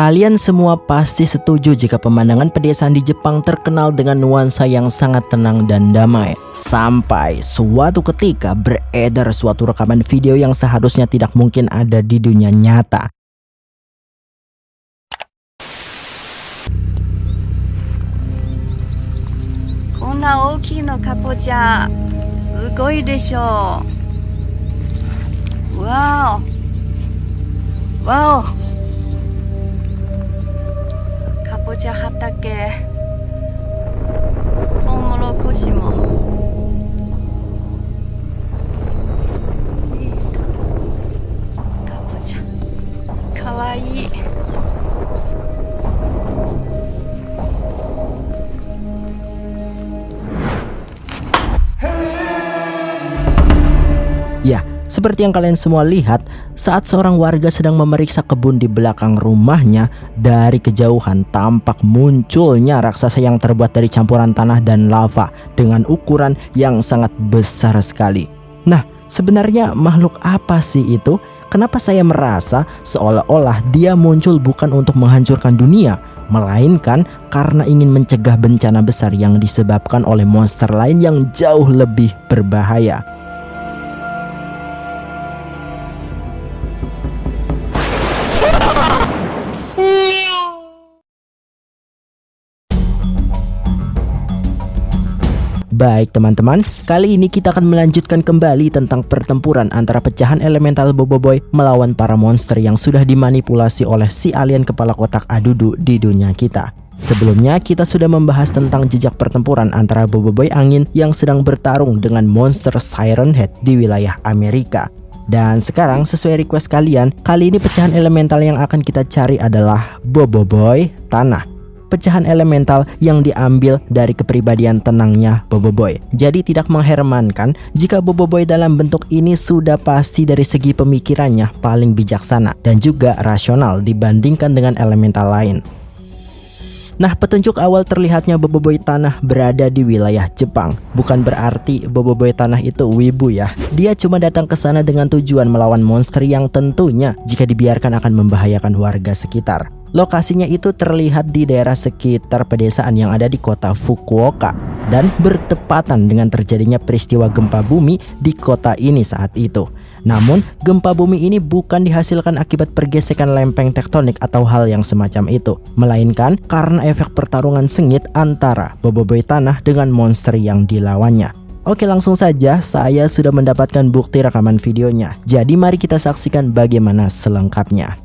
Kalian semua pasti setuju jika pemandangan pedesaan di Jepang terkenal dengan nuansa yang sangat tenang dan damai. Sampai suatu ketika beredar suatu rekaman video yang seharusnya tidak mungkin ada di dunia nyata. Konna ookii no kabocha, sugoi desho. Wow. Wow. Kabocha hatake. Tomorokoshi mo. Kabocha. Kawaii. Ya, seperti yang kalian semua lihat, saat seorang warga sedang memeriksa kebun di belakang rumahnya, dari kejauhan tampak munculnya raksasa yang terbuat dari campuran tanah dan lava dengan ukuran yang sangat besar sekali. Nah, sebenarnya makhluk apa sih itu? Kenapa saya merasa seolah-olah dia muncul bukan untuk menghancurkan dunia, melainkan karena ingin mencegah bencana besar yang disebabkan oleh monster lain yang jauh lebih berbahaya. Baik teman-teman, kali ini kita akan melanjutkan kembali tentang pertempuran antara pecahan elemental Boboiboy melawan para monster yang sudah dimanipulasi oleh si alien kepala kotak Adudu di dunia kita. Sebelumnya kita sudah membahas tentang jejak pertempuran antara Boboiboy angin yang sedang bertarung dengan monster Siren Head di wilayah Amerika. Dan sekarang sesuai request kalian, kali ini pecahan elemental yang akan kita cari adalah Boboiboy tanah. Pecahan elemental yang diambil dari kepribadian tenangnya Boboiboy. Jadi tidak mengherankan jika Boboiboy dalam bentuk ini sudah pasti dari segi pemikirannya paling bijaksana dan juga rasional dibandingkan dengan elemental lain. Nah, petunjuk awal terlihatnya Boboiboy tanah berada di wilayah Jepang. Bukan berarti Boboiboy tanah itu wibu ya. Dia cuma datang ke sana dengan tujuan melawan monster yang tentunya jika dibiarkan akan membahayakan warga sekitar. Lokasinya itu terlihat di daerah sekitar pedesaan yang ada di kota Fukuoka dan bertepatan dengan terjadinya peristiwa gempa bumi di kota ini saat itu. Namun, gempa bumi ini bukan dihasilkan akibat pergesekan lempeng tektonik atau hal yang semacam itu, melainkan karena efek pertarungan sengit antara Boboiboy tanah dengan monster yang dilawannya. Oke, langsung saja saya sudah mendapatkan bukti rekaman videonya. Jadi mari kita saksikan bagaimana selengkapnya.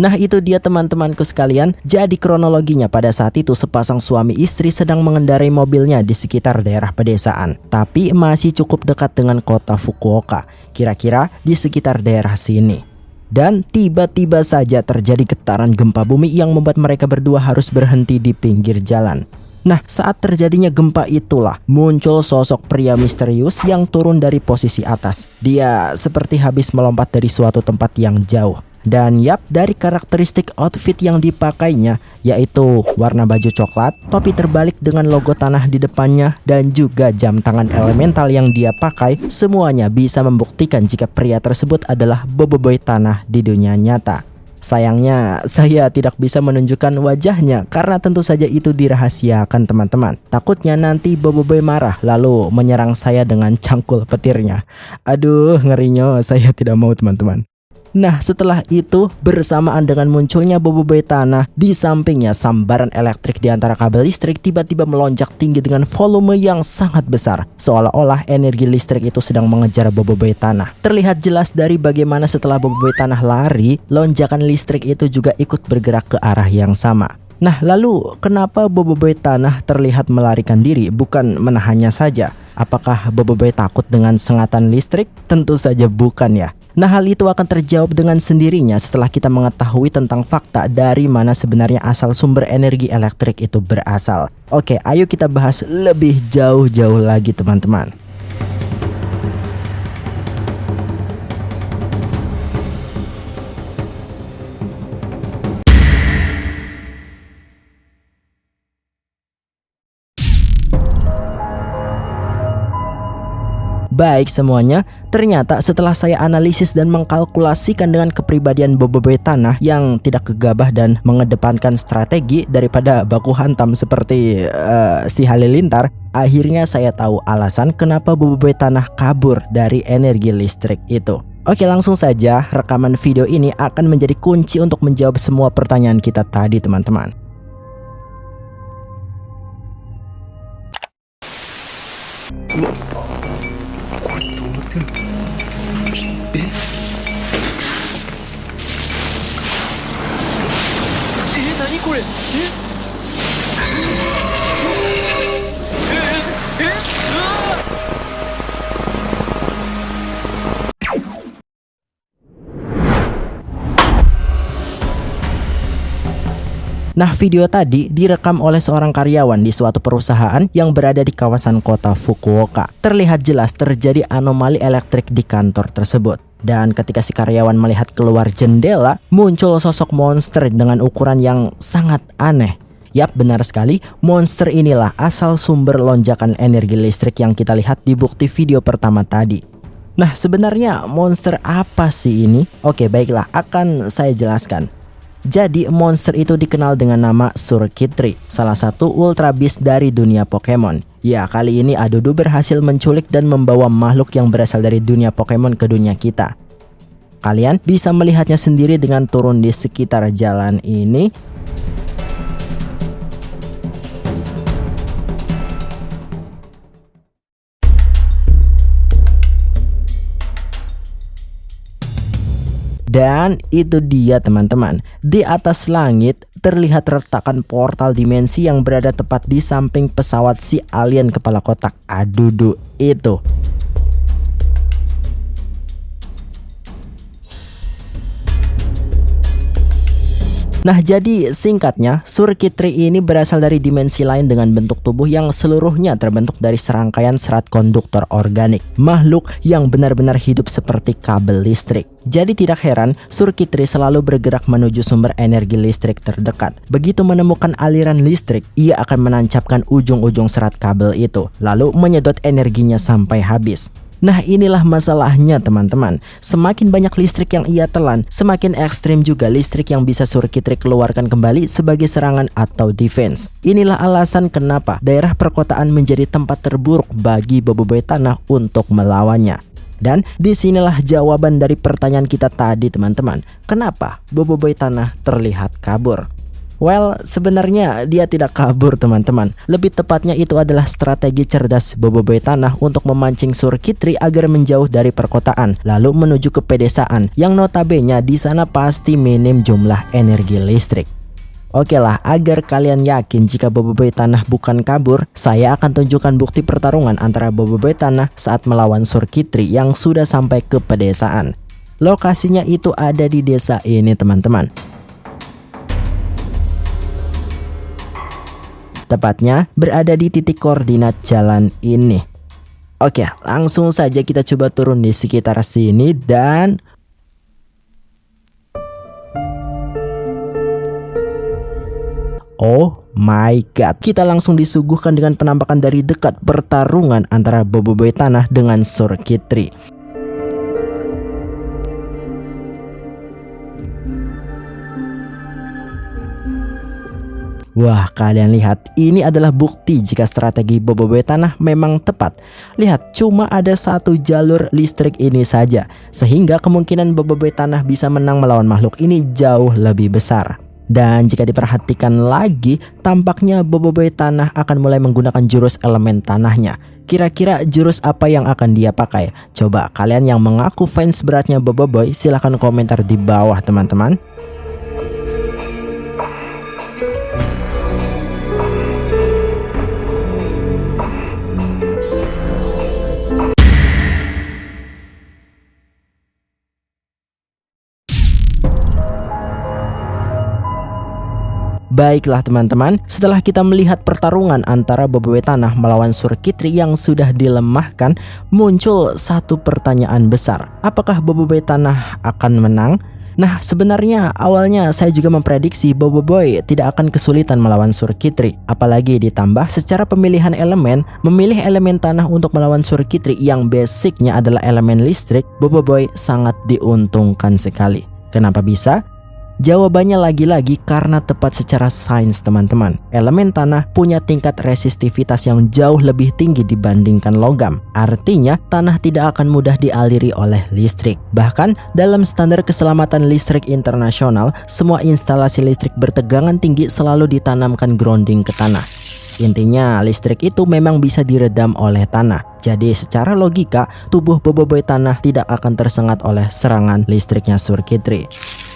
Nah, itu dia teman-temanku sekalian. Jadi kronologinya pada saat itu sepasang suami istri sedang mengendarai mobilnya di sekitar daerah pedesaan, tapi masih cukup dekat dengan kota Fukuoka, kira-kira di sekitar daerah sini. Dan tiba-tiba saja terjadi getaran gempa bumi yang membuat mereka berdua harus berhenti di pinggir jalan. Nah, saat terjadinya gempa itulah muncul sosok pria misterius yang turun dari posisi atas. Dia seperti habis melompat dari suatu tempat yang jauh. Dan yap, dari karakteristik outfit yang dipakainya, yaitu warna baju coklat, topi terbalik dengan logo tanah di depannya, dan juga jam tangan elemental yang dia pakai, semuanya bisa membuktikan jika pria tersebut adalah Boboiboy tanah di dunia nyata. Sayangnya saya tidak bisa menunjukkan wajahnya karena tentu saja itu dirahasiakan teman-teman. Takutnya nanti Boboiboy marah lalu menyerang saya dengan cangkul petirnya. Aduh, ngerinya, saya tidak mau teman-teman. Nah, setelah itu bersamaan dengan munculnya Boboiboy tanah, di sampingnya sambaran elektrik di antara kabel listrik tiba-tiba melonjak tinggi dengan volume yang sangat besar, seolah-olah energi listrik itu sedang mengejar Boboiboy tanah. Terlihat jelas dari bagaimana setelah Boboiboy tanah lari, lonjakan listrik itu juga ikut bergerak ke arah yang sama. Nah, lalu kenapa Boboiboy tanah terlihat melarikan diri bukan menahannya saja? Apakah Boboiboy takut dengan sengatan listrik? Tentu saja bukan ya. Nah, hal itu akan terjawab dengan sendirinya setelah kita mengetahui tentang fakta dari mana sebenarnya asal sumber energi elektrik itu berasal. Oke, ayo kita bahas lebih jauh-jauh lagi teman-teman. Baik semuanya, ternyata setelah saya analisis dan mengkalkulasikan dengan kepribadian Boboiboy tanah yang tidak gegabah dan mengedepankan strategi daripada baku hantam seperti si Halilintar, akhirnya saya tahu alasan kenapa Boboiboy tanah kabur dari energi listrik itu. Oke, langsung saja, rekaman video ini akan menjadi kunci untuk menjawab semua pertanyaan kita tadi teman-teman. Nah, video tadi direkam oleh seorang karyawan di suatu perusahaan yang berada di kawasan kota Fukuoka. Terlihat jelas terjadi anomali elektrik di kantor tersebut. Dan ketika si karyawan melihat keluar jendela, muncul sosok monster dengan ukuran yang sangat aneh. Yap, benar sekali, monster inilah asal sumber lonjakan energi listrik yang kita lihat di bukti video pertama tadi. Nah, sebenarnya monster apa sih ini? Oke, baiklah, akan saya jelaskan. Jadi monster itu dikenal dengan nama Surkitri, salah satu Ultra Beast dari dunia Pokemon. Ya, kali ini Adudu berhasil menculik dan membawa makhluk yang berasal dari dunia Pokemon ke dunia kita. Kalian bisa melihatnya sendiri dengan turun di sekitar jalan ini. Dan itu dia teman-teman, di atas langit terlihat retakan portal dimensi yang berada tepat di samping pesawat si alien kepala kotak Adudu itu. Nah, jadi singkatnya, Surkitri ini berasal dari dimensi lain dengan bentuk tubuh yang seluruhnya terbentuk dari serangkaian serat konduktor organik. Makhluk yang benar-benar hidup seperti kabel listrik. Jadi tidak heran, Surkitri selalu bergerak menuju sumber energi listrik terdekat. Begitu menemukan aliran listrik, ia akan menancapkan ujung-ujung serat kabel itu, lalu menyedot energinya sampai habis. Nah, inilah masalahnya teman-teman. Semakin banyak listrik yang ia telan, semakin ekstrim juga listrik yang bisa Surkitri keluarkan kembali sebagai serangan atau defense. Inilah alasan kenapa daerah perkotaan menjadi tempat terburuk bagi Boboiboy tanah untuk melawannya. Dan disinilah jawaban dari pertanyaan kita tadi teman-teman. Kenapa Boboiboy tanah terlihat kabur? Well, sebenarnya dia tidak kabur teman-teman. Lebih tepatnya itu adalah strategi cerdas Boboiboy tanah untuk memancing Surkitri agar menjauh dari perkotaan, lalu menuju ke pedesaan yang notabene di sana pasti minim jumlah energi listrik. Oke lah, agar kalian yakin jika Boboiboy tanah bukan kabur, saya akan tunjukkan bukti pertarungan antara Boboiboy tanah saat melawan Surkitri yang sudah sampai ke pedesaan. Lokasinya itu ada di desa ini teman-teman. Tepatnya berada di titik koordinat jalan ini. Oke, langsung saja kita coba turun di sekitar sini dan oh my god, kita langsung disuguhkan dengan penampakan dari dekat pertarungan antara Boboiboy tanah dengan Surkitri. Wah, kalian lihat, ini adalah bukti jika strategi Boboiboy tanah memang tepat. Lihat, cuma ada satu jalur listrik ini saja, sehingga kemungkinan Boboiboy tanah bisa menang melawan makhluk ini jauh lebih besar. Dan jika diperhatikan lagi, tampaknya Boboiboy tanah akan mulai menggunakan jurus elemen tanahnya. Kira-kira jurus apa yang akan dia pakai? Coba kalian yang mengaku fans beratnya Boboiboy, silahkan komentar di bawah teman-teman. Baiklah teman-teman, setelah kita melihat pertarungan antara Boboiboy Tanah melawan Surkitri yang sudah dilemahkan, muncul satu pertanyaan besar. Apakah Boboiboy Tanah akan menang? Nah, sebenarnya awalnya saya juga memprediksi Boboiboy tidak akan kesulitan melawan Surkitri. Apalagi ditambah secara pemilihan elemen, memilih elemen tanah untuk melawan Surkitri yang basicnya adalah elemen listrik, Boboiboy sangat diuntungkan sekali. Kenapa bisa? Jawabannya lagi-lagi karena tepat secara sains teman-teman. Elemen tanah punya tingkat resistivitas yang jauh lebih tinggi dibandingkan logam. Artinya tanah tidak akan mudah dialiri oleh listrik. Bahkan dalam standar keselamatan listrik internasional, semua instalasi listrik bertegangan tinggi selalu ditanamkan grounding ke tanah. Intinya listrik itu memang bisa diredam oleh tanah. Jadi secara logika tubuh Boboiboy Tanah tidak akan tersengat oleh serangan listriknya Surkitri.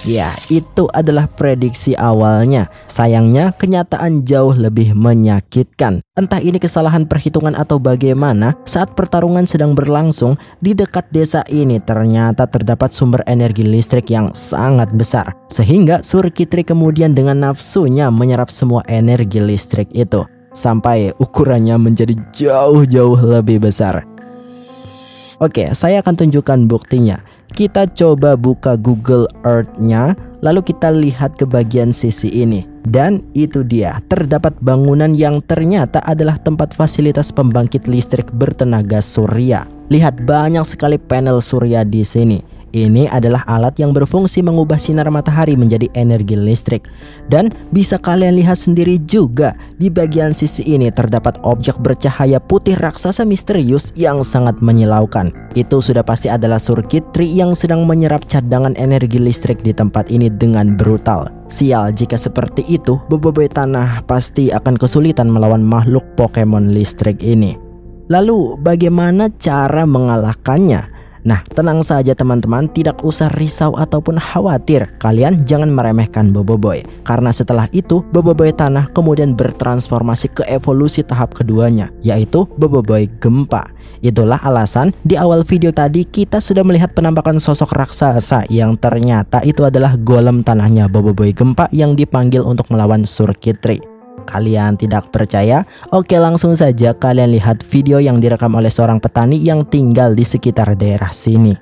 Ya, itu adalah prediksi awalnya. Sayangnya kenyataan jauh lebih menyakitkan. Entah ini kesalahan perhitungan atau bagaimana, saat pertarungan sedang berlangsung, di dekat desa ini ternyata terdapat sumber energi listrik yang sangat besar. Sehingga Surkitri kemudian dengan nafsunya menyerap semua energi listrik itu, sampai ukurannya menjadi jauh-jauh lebih besar. Oke, saya akan tunjukkan buktinya. Kita coba buka Google Earth-nya, lalu kita lihat ke bagian sisi ini. Dan itu dia, terdapat bangunan yang ternyata adalah tempat fasilitas pembangkit listrik bertenaga surya. Lihat, banyak sekali panel surya di sini. Ini adalah alat yang berfungsi mengubah sinar matahari menjadi energi listrik. Dan bisa kalian lihat sendiri juga, di bagian sisi ini terdapat objek bercahaya putih raksasa misterius yang sangat menyilaukan. Itu sudah pasti adalah Surkitri yang sedang menyerap cadangan energi listrik di tempat ini dengan brutal. Sial, jika seperti itu, Boboiboy Tanah pasti akan kesulitan melawan makhluk Pokemon listrik ini. Lalu, bagaimana cara mengalahkannya? Nah, tenang saja teman-teman, tidak usah risau ataupun khawatir. Kalian jangan meremehkan Boboiboy. Karena setelah itu, Boboiboy Tanah kemudian bertransformasi ke evolusi tahap keduanya, yaitu Boboiboy Gempa. Itulah alasan di awal video tadi kita sudah melihat penampakan sosok raksasa yang ternyata itu adalah golem tanahnya Boboiboy Gempa yang dipanggil untuk melawan Surkitri. Kalian tidak percaya? Oke, langsung saja kalian lihat video yang direkam oleh seorang petani yang tinggal di sekitar daerah sini.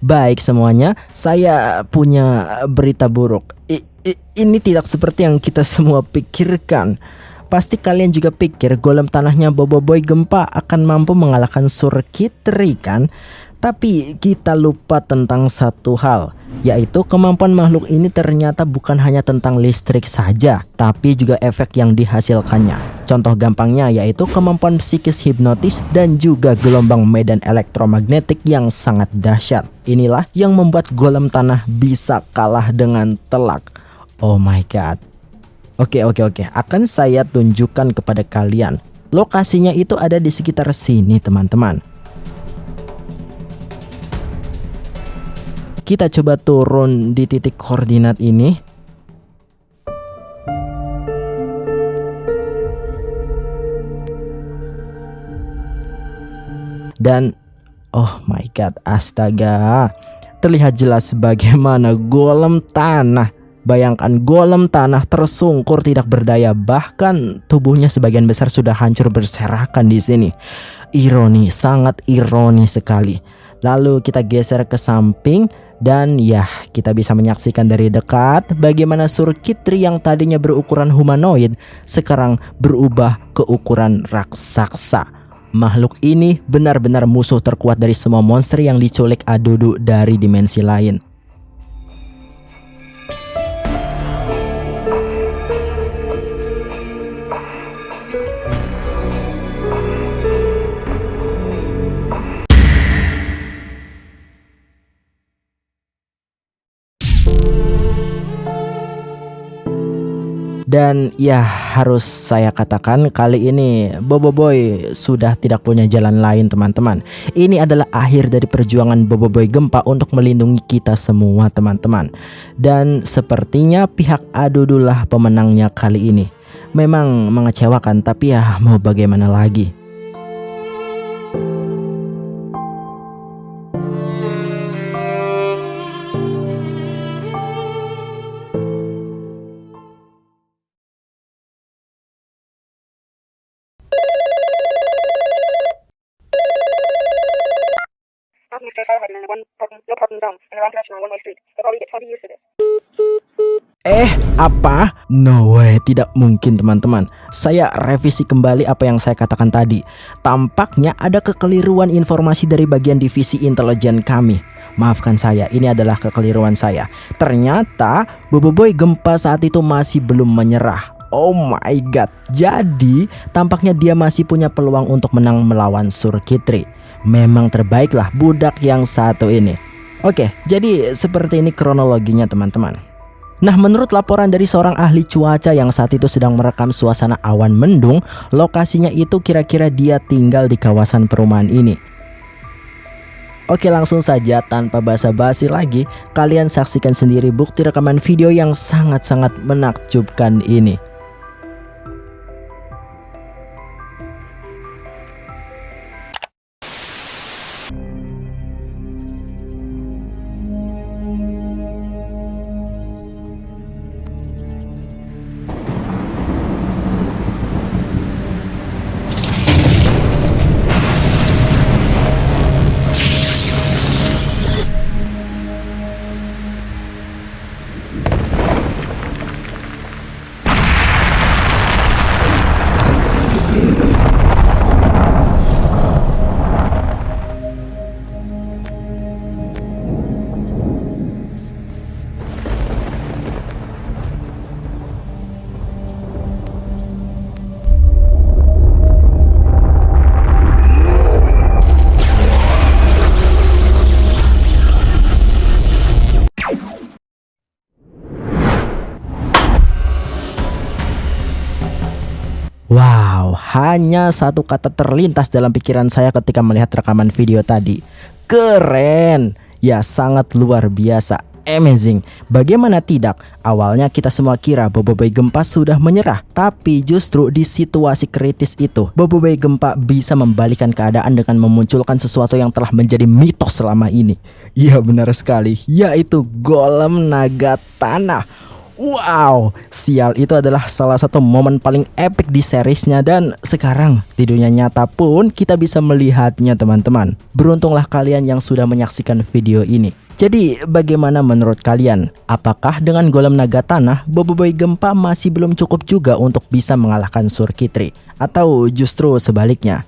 Baik semuanya, saya punya berita buruk. Ini tidak seperti yang kita semua pikirkan. Pasti kalian juga pikir golem tanahnya Boboiboy Gempa akan mampu mengalahkan Surkitri kan? Tapi kita lupa tentang satu hal, yaitu kemampuan makhluk ini ternyata bukan hanya tentang listrik saja, tapi juga efek yang dihasilkannya. Contoh gampangnya yaitu kemampuan psikis hipnotis dan juga gelombang medan elektromagnetik yang sangat dahsyat. Inilah yang membuat golem tanah bisa kalah dengan telak. Oh my god. Oke, akan saya tunjukkan kepada kalian. Lokasinya itu ada di sekitar sini teman-teman. Kita coba turun di titik koordinat ini. Dan oh my god, astaga, terlihat jelas bagaimana golem tanah. Bayangkan golem tanah tersungkur tidak berdaya, bahkan tubuhnya sebagian besar sudah hancur berserakan di sini. Ironi, sangat ironi sekali. Lalu kita geser ke samping Dan ya, kita bisa menyaksikan dari dekat bagaimana Surkitri yang tadinya berukuran humanoid sekarang berubah ke ukuran raksasa. Makhluk ini benar-benar musuh terkuat dari semua monster yang diculik Adudu dari dimensi lain. Dan ya, harus saya katakan kali ini Boboiboy sudah tidak punya jalan lain teman-teman. Ini adalah akhir dari perjuangan Boboiboy Gempa untuk melindungi kita semua teman-teman. Dan sepertinya pihak Adudu lah pemenangnya kali ini. Memang mengecewakan, tapi ya mau bagaimana lagi. Stop and stay firefighting in one parking, no parking zone in the wrong direction on one-way street. They'll probably get 20 years for this. Apa? No way, tidak mungkin teman-teman. Saya revisi kembali apa yang saya katakan tadi. Tampaknya ada kekeliruan informasi dari bagian divisi intelijen kami. Maafkan saya, ini adalah kekeliruan saya. Ternyata Boboiboy Gempa saat itu masih belum menyerah. Oh my god. Jadi tampaknya dia masih punya peluang untuk menang melawan Surkitri. Memang terbaiklah budak yang satu ini. Oke, jadi seperti ini kronologinya teman-teman. Nah, menurut laporan dari seorang ahli cuaca yang saat itu sedang merekam suasana awan mendung, lokasinya itu kira-kira dia tinggal di kawasan perumahan ini. Oke, langsung saja tanpa basa-basi lagi, kalian saksikan sendiri bukti rekaman video yang sangat-sangat menakjubkan ini. Wow, hanya satu kata terlintas dalam pikiran saya ketika melihat rekaman video tadi. Keren! Ya, sangat luar biasa. Amazing. Bagaimana tidak? Awalnya kita semua kira Boboiboy Gempa sudah menyerah, tapi justru di situasi kritis itu Boboiboy Gempa bisa membalikan keadaan dengan memunculkan sesuatu yang telah menjadi mitos selama ini. Iya, benar sekali, yaitu golem naga tanah. Wow, sial, itu adalah salah satu momen paling epic di seriesnya, dan sekarang di dunia nyata pun kita bisa melihatnya teman-teman. Beruntunglah kalian yang sudah menyaksikan video ini. Jadi bagaimana menurut kalian? Apakah dengan golem naga tanah Boboiboy Gempa masih belum cukup juga untuk bisa mengalahkan Surkitri? Atau justru sebaliknya?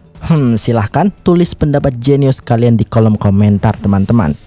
Silahkan tulis pendapat jenius kalian di kolom komentar teman-teman.